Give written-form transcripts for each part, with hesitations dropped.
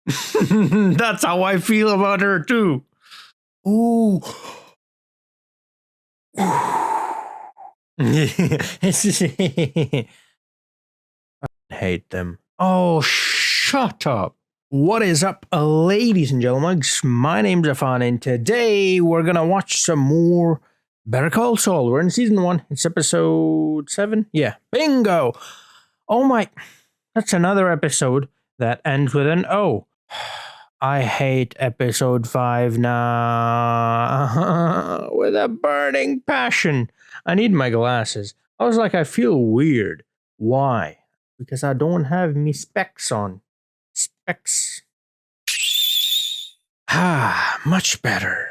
That's how I feel about her too. Ooh. I hate them. Oh, shut up. What is up, ladies and gentlemen? My name's Afan, and today we're gonna watch some more Better Call Saul. We're in season 1. It's episode 7. Yeah, bingo. Oh my, that's another episode that ends with an O. I hate episode 5 now with a burning passion. I need my glasses. I was like, I feel weird. Why? Because I don't have me specs on. Specs. Ah, much better.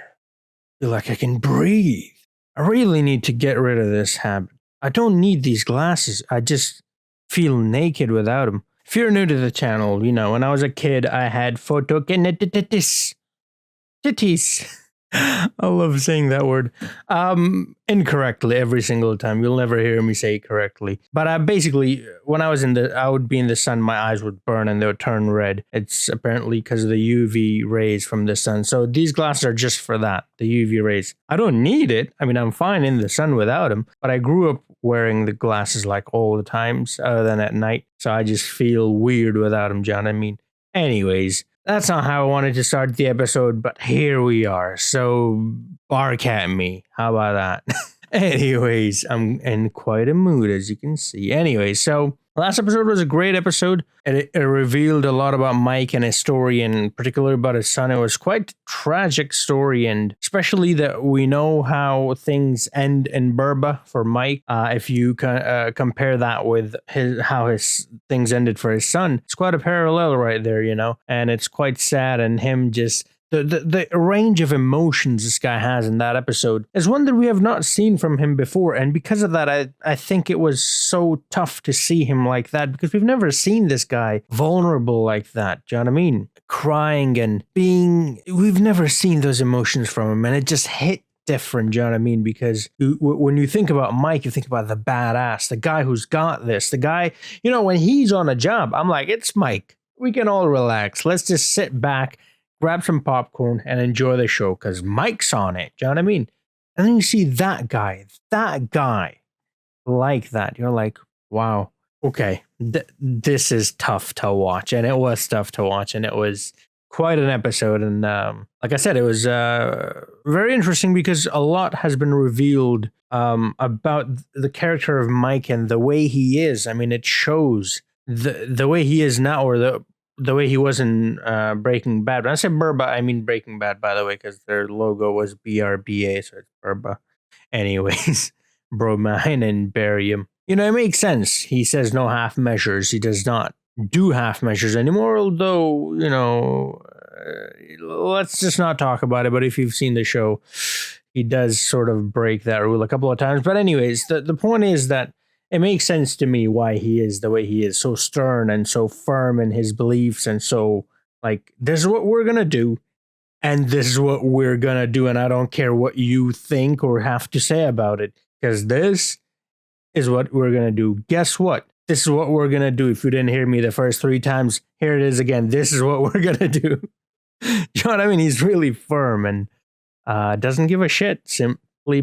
Feel like I can breathe. I really need to get rid of this habit. I don't need these glasses. I just feel naked without them. If you're new to the channel, you know, when I was a kid, I had photokinetitis. Titties. I love saying that word incorrectly every single time. You'll never hear me say it correctly. But I basically, when I would be in the sun, my eyes would burn and they would turn red. It's apparently because of the UV rays from the sun. So these glasses are just for that, the UV rays. I don't need it. I mean, I'm fine in the sun without them. But I grew up wearing the glasses like all the times other than at night. So I just feel weird without them, John. I mean, anyways. That's not how I wanted to start the episode, but here we are. So bark at me. How about that? Anyways, I'm in quite a mood, as you can see. Anyways, so last episode was a great episode. It revealed a lot about Mike and his story, and particularly about his son. It was quite a tragic story, and especially that we know how things end in Burba for Mike. If you compare that with how his things ended for his son, it's quite a parallel right there, you know. And it's quite sad, and him just. The range of emotions this guy has in that episode is one that we have not seen from him before. And because of that, I think it was so tough to see him like that because we've never seen this guy vulnerable like that. Do you know what I mean? Crying and we've never seen those emotions from him. And it just hit different, do you know what I mean? Because when you think about Mike, you think about the badass, the guy who's got this, the guy, you know, when he's on a job, I'm like, it's Mike. We can all relax. Let's just sit back, grab some popcorn, and enjoy the show because Mike's on it. Do you know what I mean? And then you see that guy like that. You're like, wow, okay, this is tough to watch. And it was tough to watch. And it was quite an episode. And like I said, it was very interesting because a lot has been revealed about the character of Mike and the way he is. I mean, it shows the way he is now, or the way he was in Breaking Bad. When I say Burba, I mean Breaking Bad, by the way, because their logo was BRBA, so it's Burba. Anyways, bromine and barium. You know, it makes sense. He says no half measures. He does not do half measures anymore, although, you know, let's just not talk about it. But if you've seen the show, he does sort of break that rule a couple of times. But anyways, the point is that it makes sense to me why he is the way he is, so stern and so firm in his beliefs, and so like, this is what we're gonna do, and this is what we're gonna do, and I don't care what you think or have to say about it, because this is what we're gonna do. Guess what? This is what we're gonna do. If you didn't hear me the first 3 times, here it is again. This is what we're gonna do. You know what I mean? He's really firm and doesn't give a shit.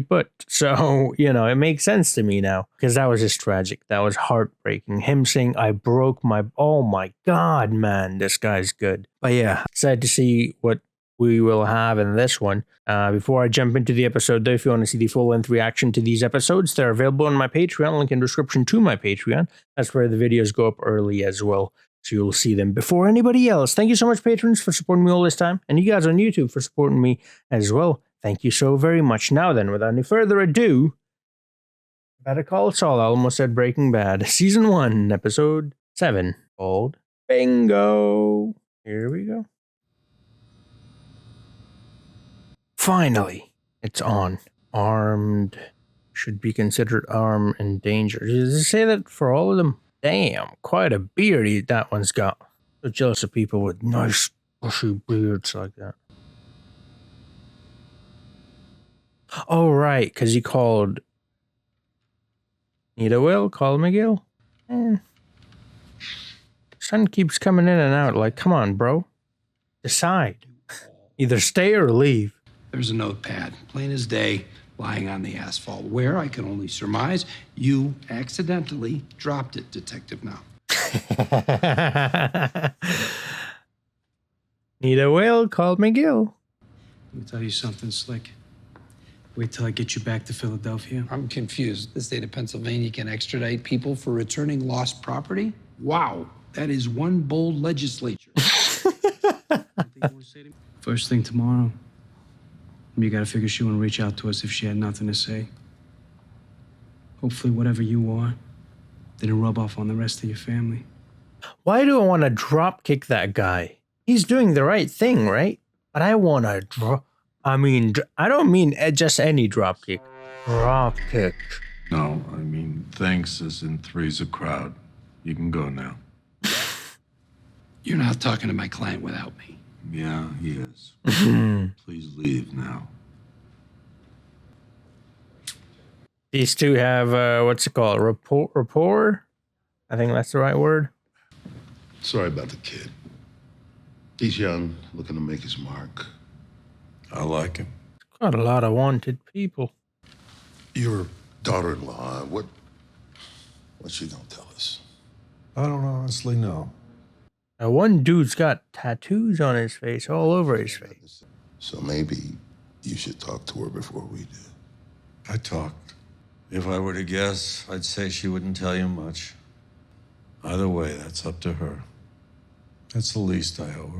Put. So, you know, it makes sense to me now because that was just tragic. That was heartbreaking. Him saying, I broke my, oh my God, man, this guy's good. But yeah, excited to see what we will have in this one. Before I jump into the episode, though, if you want to see the full-length reaction to these episodes, they're available on my Patreon. Link in the description to my Patreon. That's where the videos go up early as well. So you'll see them before anybody else. Thank you so much, patrons, for supporting me all this time. And you guys on YouTube for supporting me as well. Thank you so very much. Now then, without any further ado, Better Call Saul. I almost said Breaking Bad. Season 1, Episode 7, called Bingo. Here we go. Finally, it's on. Armed. Should be considered armed and dangerous. Does it say that for all of them? Damn, quite a beard that one's got. So jealous of people with nice, bushy beards like that. Oh, right, because he called Need a Will, call Miguel. Sun keeps coming in and out, like, come on, bro. Decide. Either stay or leave. There's a notepad, plain as day, lying on the asphalt, where I can only surmise you accidentally dropped it, Detective Now. Need a whale called McGill. Let me tell you something, Slick. Wait till I get you back to Philadelphia. I'm confused. The state of Pennsylvania can extradite people for returning lost property? Wow, that is one bold legislature. First thing tomorrow, you gotta figure she wouldn't reach out to us if she had nothing to say. Hopefully whatever you are didn't rub off on the rest of your family. Why do I want to drop kick that guy? He's doing the right thing, right? But I want to drop... I don't mean just any drop kick. Drop kick. No, I mean, thanks as in three's a crowd. You can go now. You're not talking to my client without me. Yeah, he is. Please leave now. These two have, what's it called? Rapport? I think that's the right word. Sorry about the kid. He's young, looking to make his mark. I like him. Got a lot of wanted people. Your daughter-in-law, what's she gonna tell us? I don't honestly know. One dude's got tattoos on his face, all over his face. So maybe you should talk to her before we do. I talked. If I were to guess, I'd say she wouldn't tell you much. Either way, that's up to her. That's the least I owe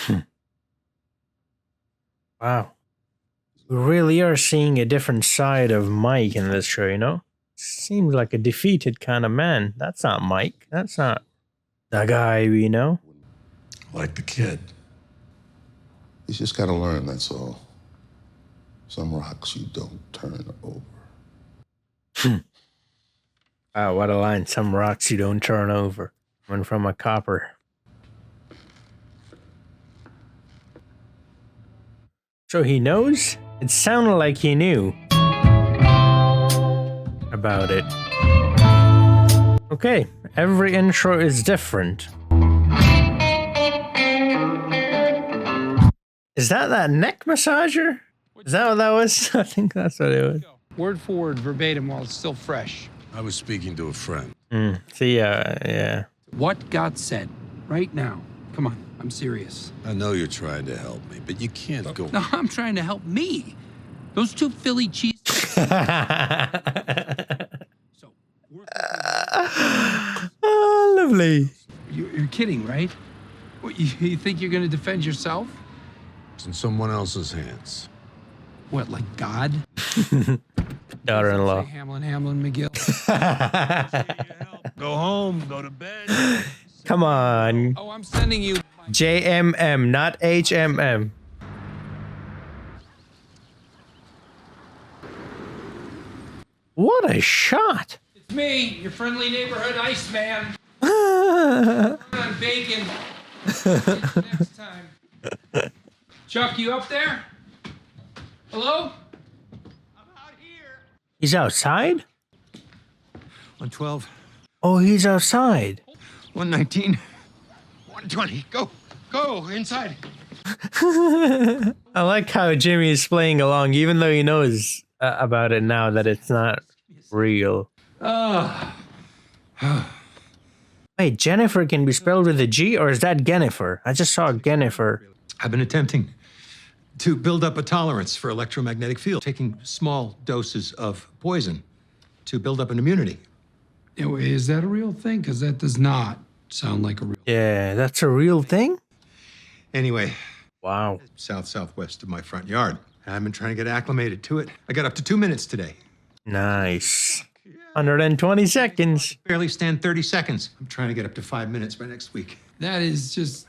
her. Wow. We really are seeing a different side of Mike in this show, you know? Seems like a defeated kind of man. That's not Mike. That's not the guy we know. Like the kid. He's just gotta learn, that's all. Some rocks you don't turn over. Wow, what a line. Some rocks you don't turn over. One from a copper. So he knows? It sounded like he knew about it. Okay, every intro is different. Is that neck massager? Is that what that was? I think that's what it was. Word for word, verbatim, while it's still fresh. I was speaking to a friend. See, yeah. What got said right now? Come on, I'm serious. I know you're trying to help me, but you can't go... No, I'm trying to help me. Those two Philly cheese... Oh, lovely. You're kidding, right? What, you think you're going to defend yourself? It's in someone else's hands. What, like God? Daughter-in-law. Hamlin, McGill. Go home, go to bed. Come on. Oh, I'm sending you... JMM, not HMM. What a shot. It's me, your friendly neighborhood Iceman. On bacon. Next time. Chuck, you up there? Hello? I'm out here. He's outside? 112. Oh, he's outside. 119. 120. Go inside. I like how Jimmy is playing along, even though he knows about it now that it's not real. Wait, Jennifer can be spelled with a G, or is that Jennifer? I just saw Jennifer. I've been attempting to build up a tolerance for electromagnetic field, taking small doses of poison to build up an immunity. Is that a real thing? Because that does not sound like a real... Yeah, that's a real thing? Anyway, Wow. southwest of my front yard. I've been trying to get acclimated to it. I got up to 2 minutes today. Nice. 120 seconds. Barely stand 30 seconds. I'm trying to get up to 5 minutes by next week. That is just...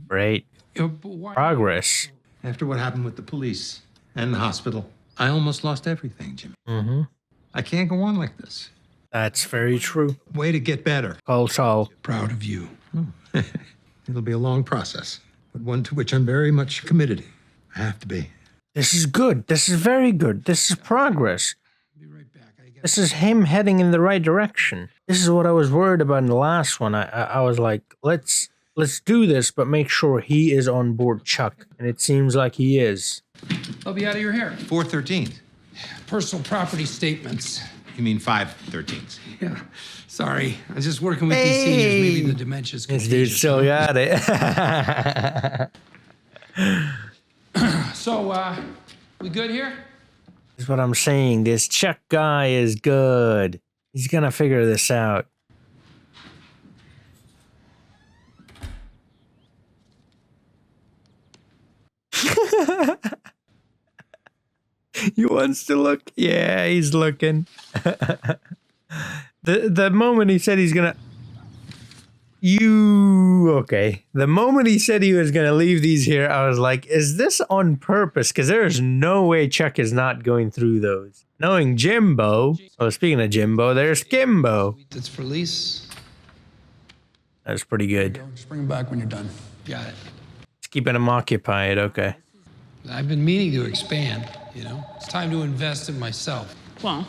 Great. Progress. After what happened with the police and the hospital, I almost lost everything, Jimmy. Mm-hmm. I can't go on like this. That's very true. Way to get better. Call Saul. Proud of you. It'll be a long process, but one to which I'm very much committed. I have to be. This is good. This is very good. This is progress. Be right back. This is him heading in the right direction. This is what I was worried about in the last one. I was like, let's let's do this, but make sure he is on board Chuck. And it seems like he is. I'll be out of your hair. 4/13. Personal property statements. You mean 5/13s? Yeah. Sorry. I was just working with these seniors. Maybe the dementia's This contagious. dude still got it. So, we good here? That's what I'm saying. This Chuck guy is good. He's gonna figure this out. He wants to look. Yeah, he's looking. The moment he said he's gonna. Okay. The moment he said he was gonna leave these here, I was like, is this on purpose? Because there is no way Chuck is not going through those. Knowing Jimbo. Oh, speaking of Jimbo, there's Kimbo. That's for lease. That's pretty good. Just bring them back when you're done. Got it. It's keeping him occupied. Okay. I've been meaning to expand, you know? It's time to invest in myself. Well,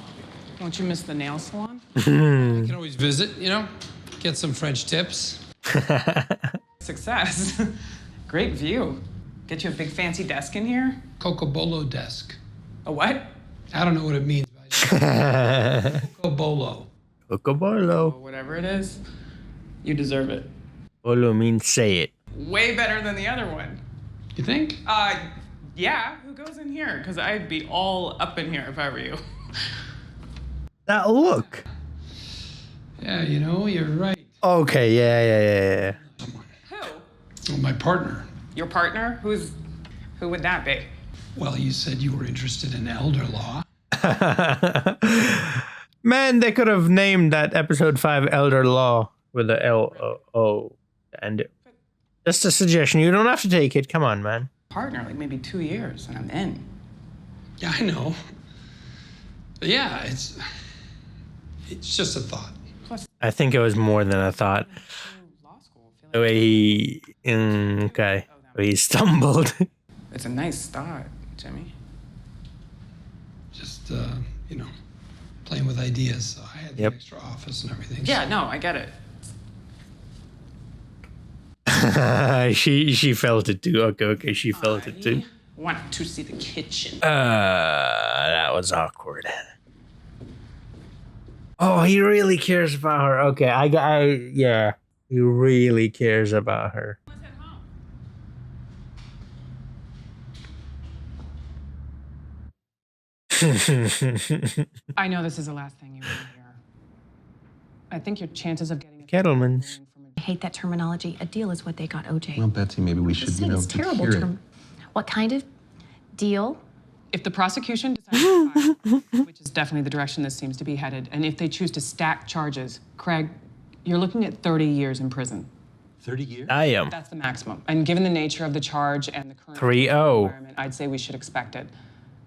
don't you miss the nail salon? I can always visit, you know? Get some French tips. Success. Great view. Get you a big fancy desk in here? Cocobolo desk. A what? I don't know what it means. Cocobolo. Cocobolo. Whatever it is, you deserve it. Bolo means say it. Way better than the other one. You think? Yeah. Who goes in here? Because I'd be all up in here if I were you. That look. Yeah, you know, you're right. Okay, yeah. Who? Well, my partner. Your partner? Who would that be? Well, you said you were interested in elder law. Man, they could have named that episode 5 Elder Law with the L-O-O. And just a suggestion. You don't have to take it. Come on, man. Partner, like maybe 2 years, and I'm in. Yeah, I know. But yeah, it's just a thought. I think it was more than I thought. Law school. I feel The way he... okay. The way he stumbled. it's a nice start, Jimmy. Just, you know, playing with ideas. So I had the Yep. extra office and everything. Yeah, no, I get it. she felt it too. Okay, she felt it too. I want to see the kitchen. That was awkward. Oh, he really cares about her. Okay, yeah. He really cares about her. I know this is the last thing you want to hear. I think your chances of getting Kettlemans. I hate that terminology. A deal is what they got OJ. Well, Betsy, maybe we should, you know, it's terrible hear it. term. What kind of deal? If the prosecution decides to file, which is definitely the direction this seems to be headed, and if they choose to stack charges, Craig, you're looking at 30 years in prison. 30 years? I am. That's the maximum. And given the nature of the charge and the current 3-0. environment, I'd say we should expect it.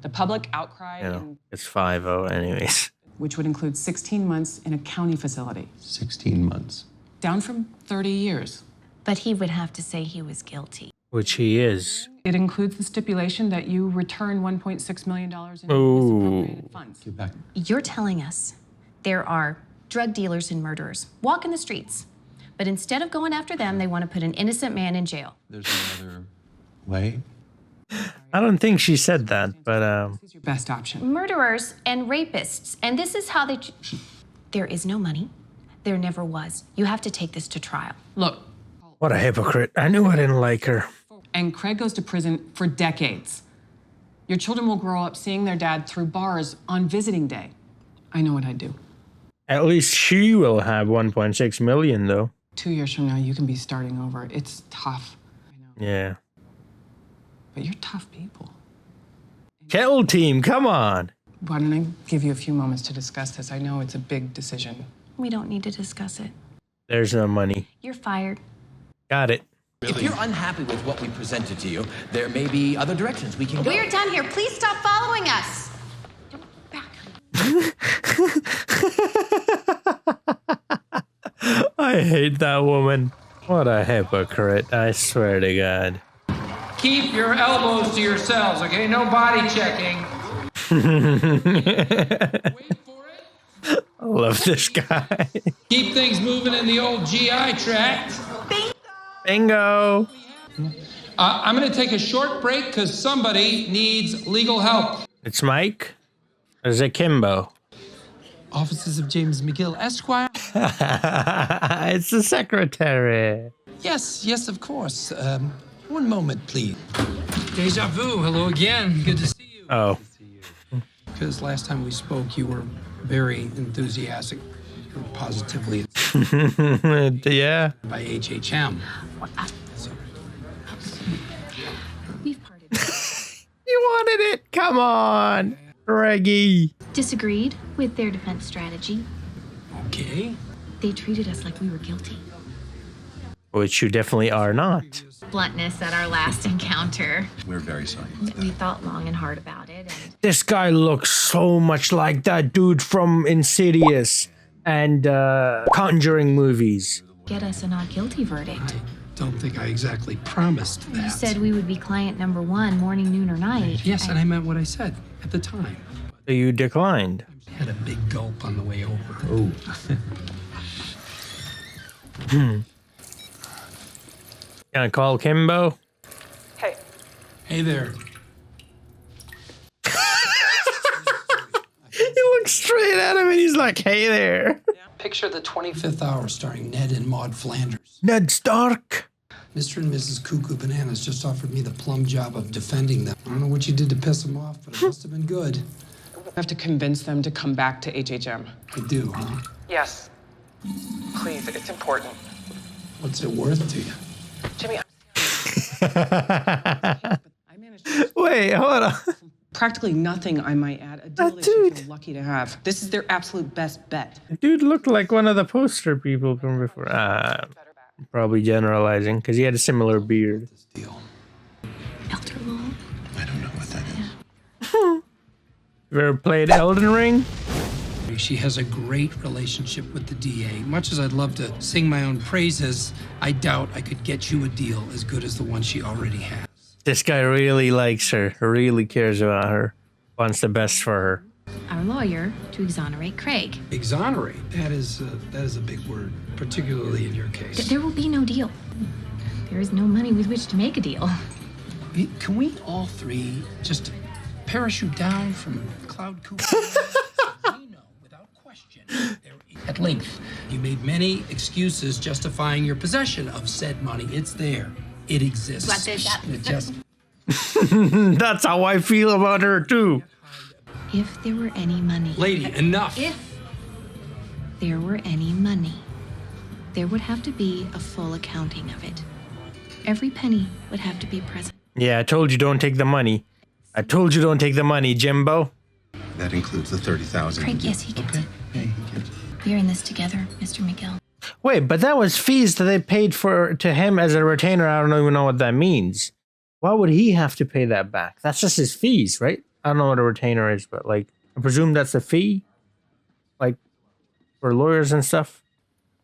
The public outcry, You know, it's 5-0 anyways. which would include 16 months in a county facility, 16 months. down from 30 years. But he would have to say he was guilty. Which he is. It includes the stipulation that you return $1.6 million in Ooh. misappropriated funds. Get back. You're telling us there are drug dealers and murderers walking the streets, but instead of going after them, they want to put an innocent man in jail. There's another way. I don't think she said that, but This is your best option. Murderers and rapists, and this is how they... There is no money. There never was. You have to take this to trial. Look, what a hypocrite. I knew I didn't like her. and Craig goes to prison for decades. Your children will grow up seeing their dad through bars on visiting day. I know what I'd do. At least she will have 1.6 million, though. 2 years from now, you can be starting over. It's tough. I know. Yeah. But you're tough people. Kettle team, come on. Why don't I give you a few moments to discuss this? I know it's a big decision. We don't need to discuss it. There's no money. You're fired. Got it. If you're unhappy with what we presented to you, there may be other directions we can go. We're done here. Please stop following us. I hate that woman. What a hypocrite. I swear to God. Keep your elbows to yourselves, okay? No body checking. Wait for it. I love this guy. Keep things moving in the old GI tract. Bingo. I'm going to take a short break because somebody needs legal help. It's Mike. Or is it Kimbo? Offices of James McGill, Esquire. It's the secretary. Yes, of course. One moment, please. Deja vu. Hello again. Good to see you. Oh. Because last time we spoke, you were very enthusiastic. You were positively Yeah. by HHM. We've parted. You wanted it. Come on. Reggie. Disagreed with their defense strategy. Okay. They treated us like we were guilty. Which you definitely are not. Bluntness at our last encounter. We're very sorry. We thought long and hard about it, and This guy looks so much like that dude from Insidious and Conjuring movies. get us a not guilty verdict. I don't think I exactly promised that. You said we would be client number one, morning, noon, or night. Yes, and I meant what I said at the time. So you declined. I had a big gulp on the way over. Oh. Gonna call Kimbo? Hey. Hey there. He looks straight at him and he's like, hey there. Picture the 25th hour starring Ned and Maud Flanders. Ned Stark. Mr. and Mrs. Cuckoo Bananas just offered me the plum job of defending them. I don't know what you did to piss them off, but it must have been good. I have to convince them to come back to HHM. I do, huh? Yes. Please, it's important. What's it worth to you? Jimmy, I managed to Wait, hold on. practically nothing, I might add. A deal they should feel lucky to have. This is their absolute best bet. Dude looked like one of the poster people from before. Probably generalizing because he had a similar beard. This deal. Elder Law. I don't know what that is. You ever played Elden Ring? She has a great relationship with the DA. Much as I'd love to sing my own praises, I doubt I could get you a deal as good as the one she already has. This guy really likes her, really cares about her, wants the best for her. Our lawyer to exonerate Craig. Exonerate. That is a big word, particularly in your case. There will be no deal. There is no money with which to make a deal. Can we all three just parachute down from Cloud Cooper? We know without question. At length, you made many excuses justifying your possession of said money. It's there. It exists. What is that? It just. That's how I feel about her too. If there were any money. Lady, enough. If there were any money, there would have to be a full accounting of it. Every penny would have to be present. Yeah, I told you don't take the money. I told you don't take the money, Jimbo. That includes the 30,000. Craig, yes, he gets it. Yeah, he gets it. We're in this together, Mr. McGill. Wait, but that was fees that they paid for to him as a retainer. I don't even know what that means. Why would he have to pay that back? That's just his fees, right? I don't know what a retainer is, but like, I presume that's a fee, like for lawyers and stuff.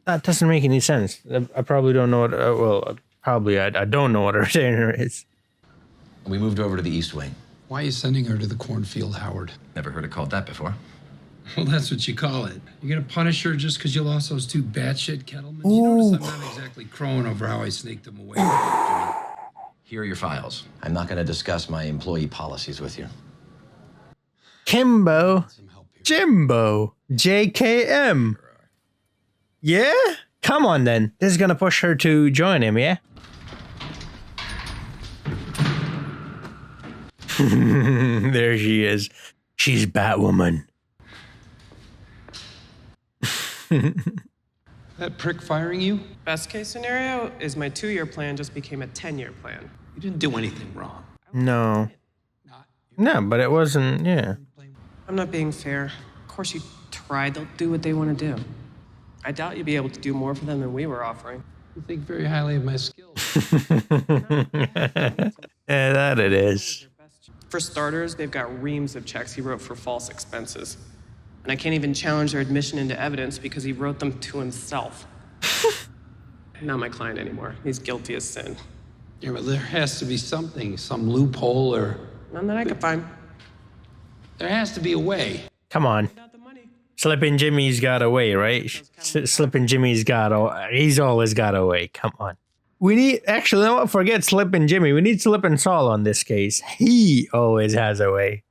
That doesn't make any sense. I probably don't know what. I don't know what a retainer is. We moved over to the East Wing. Why are you sending her to the cornfield, Howard? Never heard it called that before. Well, that's what you call it. You're gonna punish her just because you lost those two batshit kettlemen? You notice I'm not exactly crowing over how I snaked them away. Here are your files. I'm not going to discuss my employee policies with you. Kimbo, Jimbo, JKM. Yeah? Come on then. This is gonna push her to join him, yeah? There she is. She's Batwoman. That prick firing you? Best case scenario is my 2-year plan just became a 10-year plan. You didn't do anything wrong. No. No, but it wasn't, yeah. I'm not being fair. Of course you tried. They'll do what they want to do. I doubt you'd be able to do more for them than we were offering. You think very highly of my skills. Yeah, that it is. For starters, they've got reams of checks he wrote for false expenses. And I can't even challenge their admission into evidence because he wrote them to himself. Not my client anymore. He's guilty as sin. Yeah, but there has to be something, some loophole or... None that I could find. There has to be a way. Come on. Slippin' Jimmy's got away, right? Slippin' Jimmy's got he's always got away. Come on. We need, actually, don't forget Slip and Jimmy. We need Slip and Saul on this case. He always has a way.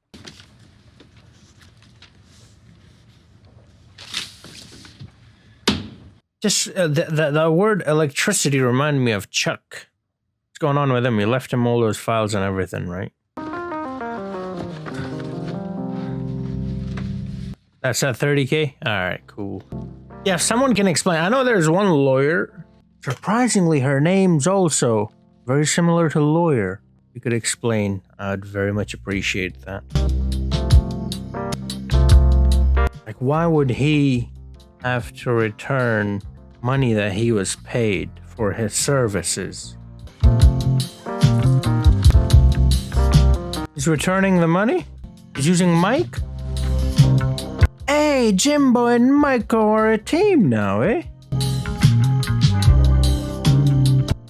Just the word electricity reminded me of Chuck. What's going on with him? You left him all those files and everything, right? That's that 30K? All right, cool. Yeah, if someone can explain. I know there's one lawyer. Surprisingly, her name's also very similar to lawyer. If you could explain, I'd very much appreciate that. Like, why would he have to return money that he was paid for his services? He's returning the money? He's using Mike? Hey, Jimbo and Mike are a team now, eh?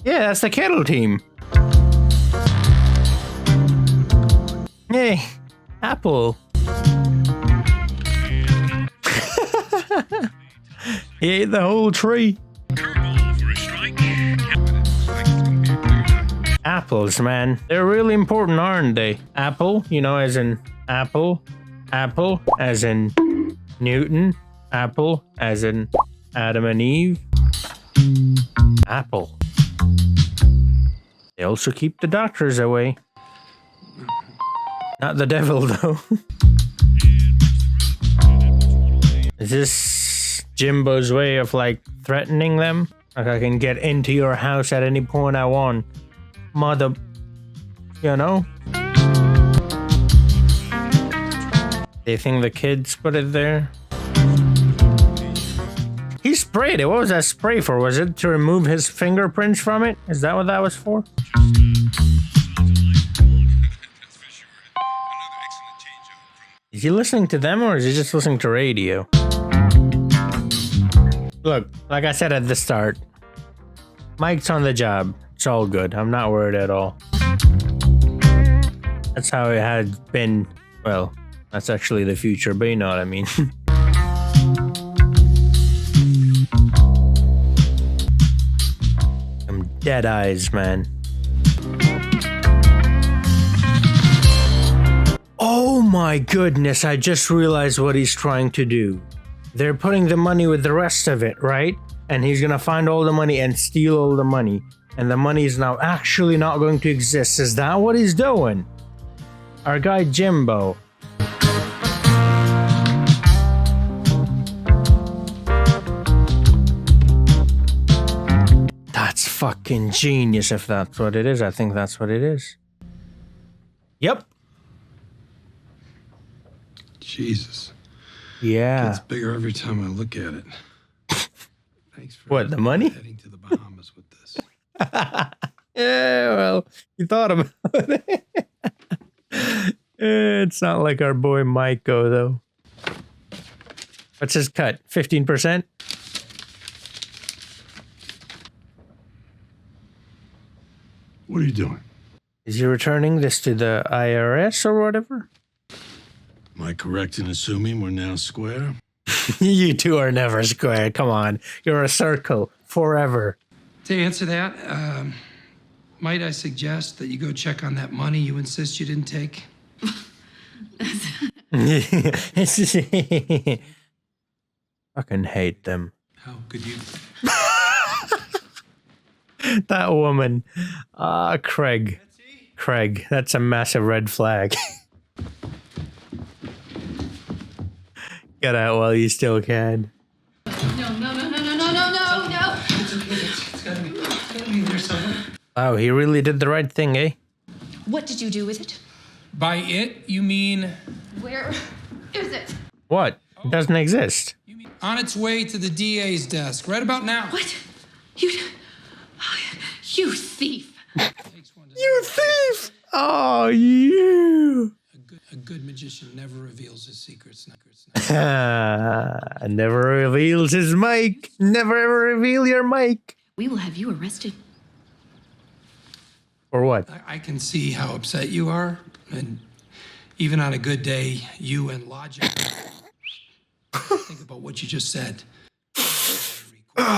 Yeah, that's the kettle team. Hey, Apple. He ate the whole tree. Apples, man. They're really important, aren't they? Apple, you know, as in apple. Apple, as in Newton. Apple, as in Adam and Eve. Apple. They also keep the doctors away. Not the devil, though. Is this Jimbo's way of, like, threatening them? Like, I can get into your house at any point I want. Mother... You know? They think the kids put it there? He sprayed it. What was that spray for? Was it to remove his fingerprints from it? Is that what that was for? Is he listening to them or is he just listening to radio? Look, like I said at the start, Mike's on the job. It's all good. I'm not worried at all. That's how it had been. Well, that's actually the future, but you know what I mean. Some dead eyes, man. Oh my goodness, I just realized what he's trying to do. They're putting the money with the rest of it, right? And he's gonna find all the money and steal all the money. And the money is now actually not going to exist. Is that what he's doing? Our guy Jimbo. That's fucking genius if that's what it is. I think that's what it is. Yep. Jesus. Yeah. It gets bigger every time I look at it. Thanks for what, the money? Heading to the Bahamas with this. Yeah, well, you thought about it. It's not like our boy Maiko, though. What's his cut? 15%? What are you doing? Is he returning this to the IRS or whatever? Am I correct in assuming we're now square? You two are never square. Come on. You're a circle forever. To answer that, might I suggest that you go check on that money you insist you didn't take? Fucking hate them. How could you? That woman. Craig. Craig, that's a massive red flag. Get out while you still can. No. It's gotta be there somewhere. Wow, he really did the right thing, eh? What did you do with it? By it, you mean Where is it? What? It doesn't exist. on its way to the DA's desk right about now. What? You thief! You thief! Oh, you! A good magician never reveals his secrets. Never reveals his mic. Never ever reveal your mic. We will have you arrested. For what? I can see how upset you are, and even on a good day, you and logic think about what you just said.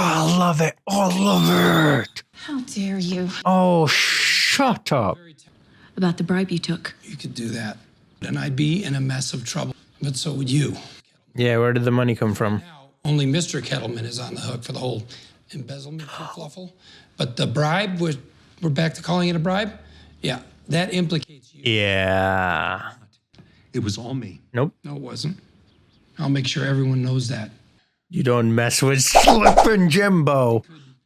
I love it. Oh, I love it. How dare you? Oh, shut up. About the bribe you took. You could do that, and I'd be in a mess of trouble. But so would you. Yeah, where did the money come from? Now, only Mr. Kettleman is on the hook for the whole embezzlement kerfluffle. But the bribe, we're back to calling it a bribe? Yeah, that implicates you. Yeah. It was all me. Nope. No, it wasn't. I'll make sure everyone knows that. You don't mess with Slippin' Jimbo.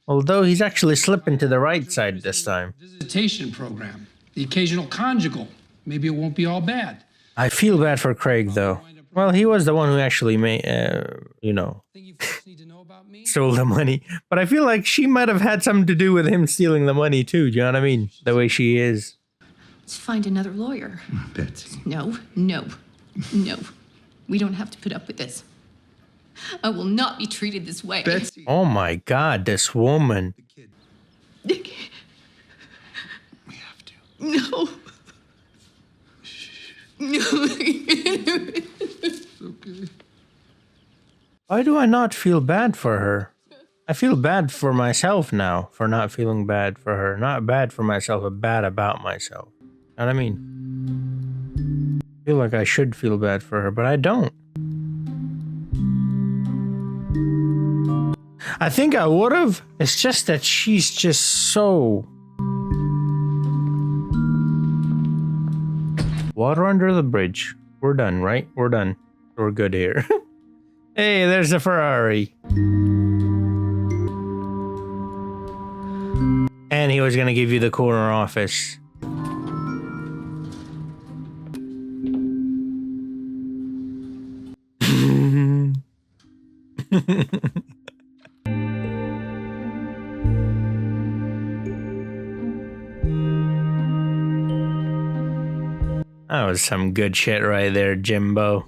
Although he's actually slipping to the right side this time. Visitation program, the occasional conjugal. Maybe it won't be all bad. I feel bad for Craig, though. Well, he was the one who actually made, Think you folks need to know about me? stole the money. But I feel like she might have had something to do with him stealing the money, too. Do you know what I mean? The way she is. Let's find another lawyer. Betsy. No. We don't have to put up with this. I will not be treated this way. Betsy. Oh, my God, this woman. We have to. No. No. Okay. Why do I not feel bad for her? I feel bad for myself now for not feeling bad for her. Not bad for myself, but bad about myself. You know what I mean? I feel like I should feel bad for her, but I don't. I think I would have. It's just that she's just so... Water under the bridge. We're done, right? We're done. We're good here. Hey, there's a Ferrari. And he was going to give you the corner office. That was some good shit right there, Jimbo.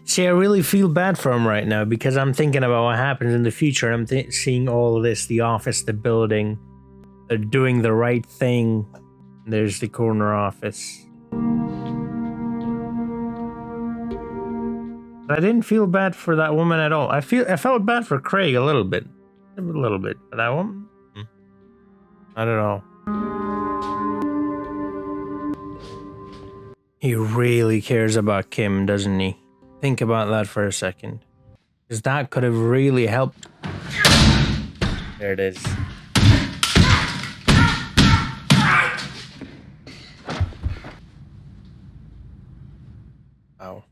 See, I really feel bad for him right now because I'm thinking about what happens in the future. I'm seeing all of this, the office, the building. They're doing the right thing. There's the corner office. But I didn't feel bad for that woman at all. I felt bad for Craig a little bit. But that woman? Not at all. He really cares about Kim, doesn't he? Think about that for a second. Because that could have really helped. There it is. Oh.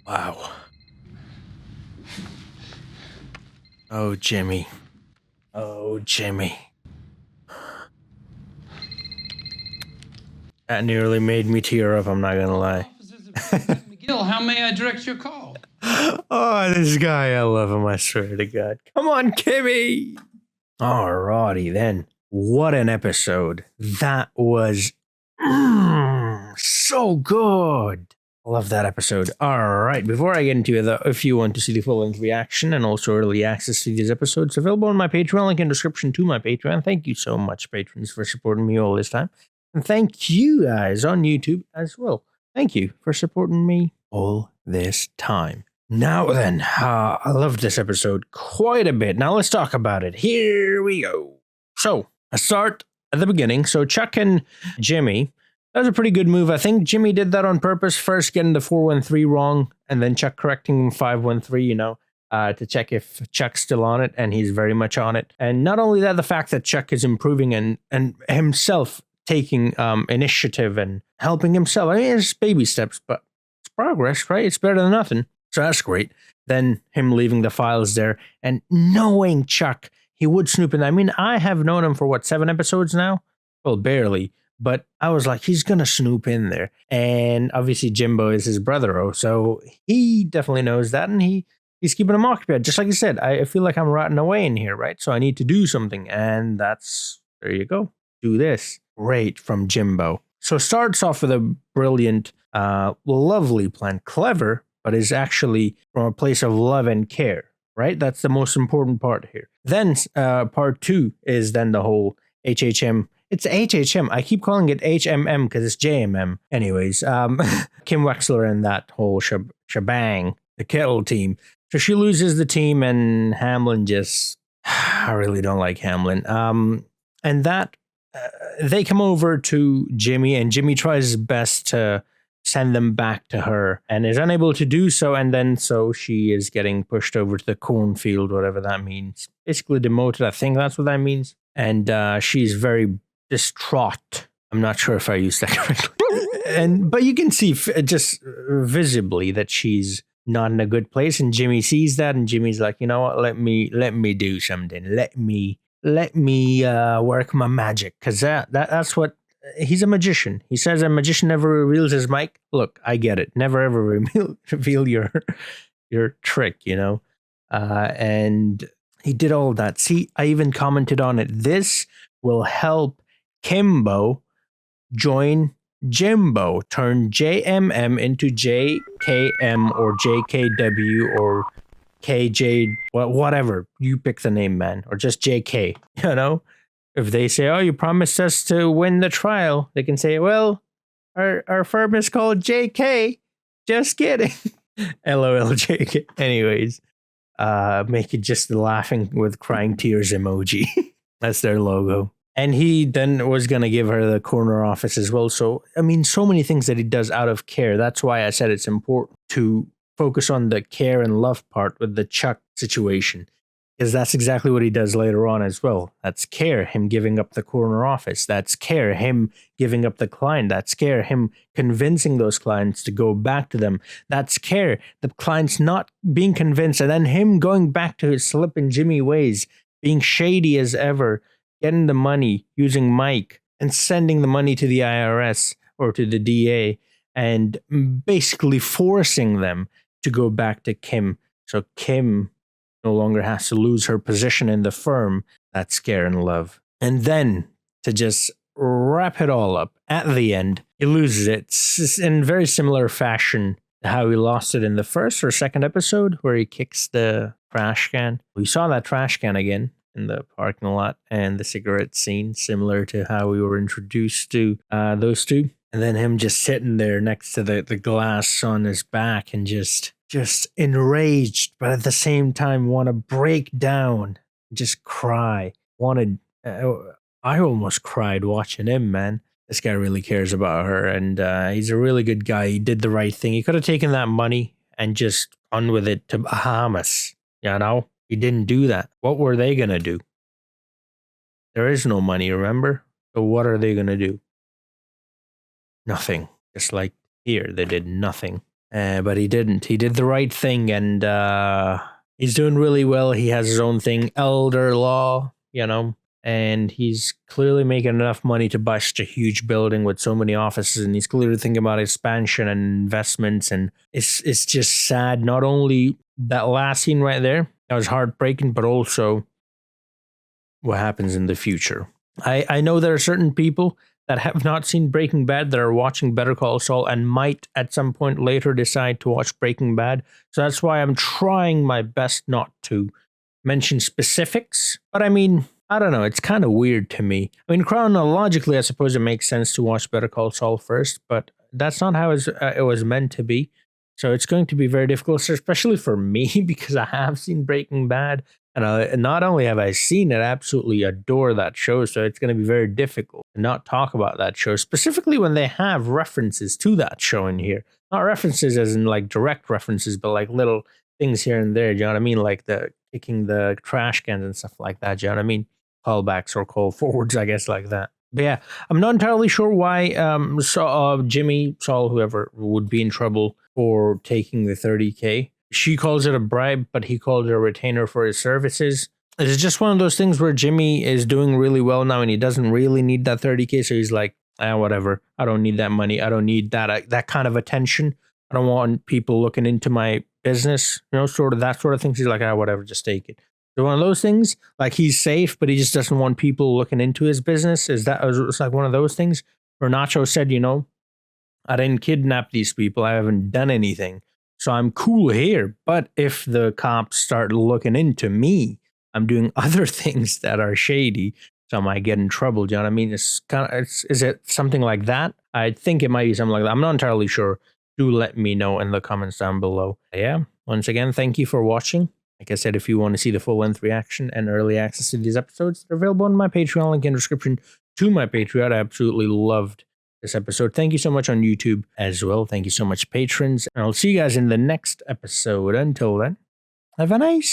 Wow. Oh, Jimmy. Oh, Jimmy. That nearly made me tear up, I'm not gonna lie. McGill, how may I direct your call? Oh, this guy, I love him, I swear to God. Come on, Kimmy! Alrighty then. What an episode. That was so good. I love that episode. Alright, before I get into it, though, if you want to see the full-length reaction and also early access to these episodes, available on my Patreon, link in the description to my Patreon. Thank you so much, patrons, for supporting me all this time. And thank you guys on YouTube as well. Thank you for supporting me all this time. Now then, I loved this episode quite a bit. Now let's talk about it. Here we go. So, I start at the beginning. So Chuck and Jimmy, that was a pretty good move. I think Jimmy did that on purpose, first getting the 413 wrong, and then Chuck correcting him 513, to check if Chuck's still on it, and he's very much on it. And not only that, the fact that Chuck is improving and himself taking initiative and helping himself. I mean, it's baby steps, but it's progress, right? It's better than nothing. So that's great. Then him leaving the files there and knowing Chuck, he would snoop in. I mean, I have known him for 7 episodes now? Well, barely. But I was like, he's going to snoop in there. And obviously Jimbo is his brother, so he definitely knows that. And he's keeping him occupied. Just like you said, I feel like I'm rotting away in here, right? So I need to do something. And there you go. Do this. Great from Jimbo. So starts off with a brilliant, lovely plan. Clever, but is actually from a place of love and care, right? That's the most important part here. Then part 2 is then the whole HHM. It's HHM. I keep calling it HMM because it's JMM. Anyways, Kim Wexler and that whole shebang, the Kettle team. So she loses the team, and Hamlin just... I really don't like Hamlin. And that they come over to Jimmy, and Jimmy tries his best to send them back to her and is unable to do so. And then so she is getting pushed over to the cornfield, whatever that means. Basically demoted. I think that's what that means. And she's very distraught. I'm not sure if I used that correctly. But you can see just visibly that she's not in a good place, and Jimmy sees that, and Jimmy's like, you know what, let me do something. Let me work my magic, because that's what he's a magician. He says a magician never reveals his mic. Look, I get it. Never ever reveal your trick, you know. And he did all that. See, I even commented on it. This will help Kimbo join Jimbo, turn JMM into JKM or JKW or KJ, whatever. You pick the name, man. Or just JK, you know? If they say, oh, you promised us to win the trial, they can say, well, our firm is called JK. Just kidding. LOL JK. Anyways, make it just the laughing with crying tears emoji. That's their logo. And he then was going to give her the corner office as well. So, I mean, so many things that he does out of care. That's why I said it's important to focus on the care and love part with the Chuck situation. Because that's exactly what he does later on as well. That's care, him giving up the corner office. That's care, him giving up the client. That's care, him convincing those clients to go back to them. That's care, the client's not being convinced. And then him going back to his Slip and Jimmy ways, being shady as ever, getting the money, using Mike, and sending the money to the IRS or to the DA, and basically forcing them to go back to Kim. So Kim no longer has to lose her position in the firm. That's care and love. And then, to just wrap it all up, at the end, he loses it. It's in very similar fashion to how he lost it in the first or second episode, where he kicks the trash can. We saw that trash can again in the parking lot, and the cigarette scene, similar to how we were introduced to those two. And then him just sitting there next to the glass on his back and just enraged, but at the same time want to break down, just cry. I almost cried watching him, man. This guy really cares about her, and he's a really good guy. He did the right thing. He could have taken that money and just gone with it to Bahamas, you know? He didn't do that. What were they going to do? There is no money, remember? So what are they going to do? Nothing. Just like here, they did nothing. But he didn't. He did the right thing, and he's doing really well. He has his own thing, elder law, you know, and he's clearly making enough money to buy such a huge building with so many offices, and he's clearly thinking about expansion and investments, and it's just sad. Not only that last scene right there, that was heartbreaking, but also what happens in the future. I know there are certain people that have not seen Breaking Bad that are watching Better Call Saul and might at some point later decide to watch Breaking Bad. So that's why I'm trying my best not to mention specifics. But I mean, I don't know. It's kind of weird to me. I mean, chronologically, I suppose it makes sense to watch Better Call Saul first, but that's not how it was meant to be. So it's going to be very difficult, especially for me, because I have seen Breaking Bad. And not only have I seen it, I absolutely adore that show. So it's going to be very difficult to not talk about that show, specifically when they have references to that show in here. Not references as in like direct references, but like little things here and there. Do you know what I mean? Like the kicking the trash cans and stuff like that. Do you know what I mean? Callbacks or call forwards, I guess, like that. But yeah, I'm not entirely sure why Jimmy, Saul, whoever, would be in trouble for taking the $30K. She calls it a bribe, but he called it a retainer for his services. It's just one of those things where Jimmy is doing really well now, and he doesn't really need that $30K. So he's like, whatever. I don't need that money. I don't need that kind of attention. I don't want people looking into my business, you know, sort of that sort of thing. He's like, whatever, just take it. So one of those things, like he's safe, but he just doesn't want people looking into his business. It's like one of those things where Nacho said, you know, I didn't kidnap these people. I haven't done anything. So I'm cool here. But if the cops start looking into me, I'm doing other things that are shady. So I might get in trouble. Do you know what I mean? Is it something like that? I think it might be something like that. I'm not entirely sure. Do let me know in the comments down below. Yeah. Once again, thank you for watching. Like I said, if you want to see the full-length reaction and early access to these episodes, they're available on my Patreon, link in the description to my Patreon. I absolutely loved this episode. Thank you so much on YouTube as well. Thank you so much, patrons. And I'll see you guys in the next episode. Until then, have a nice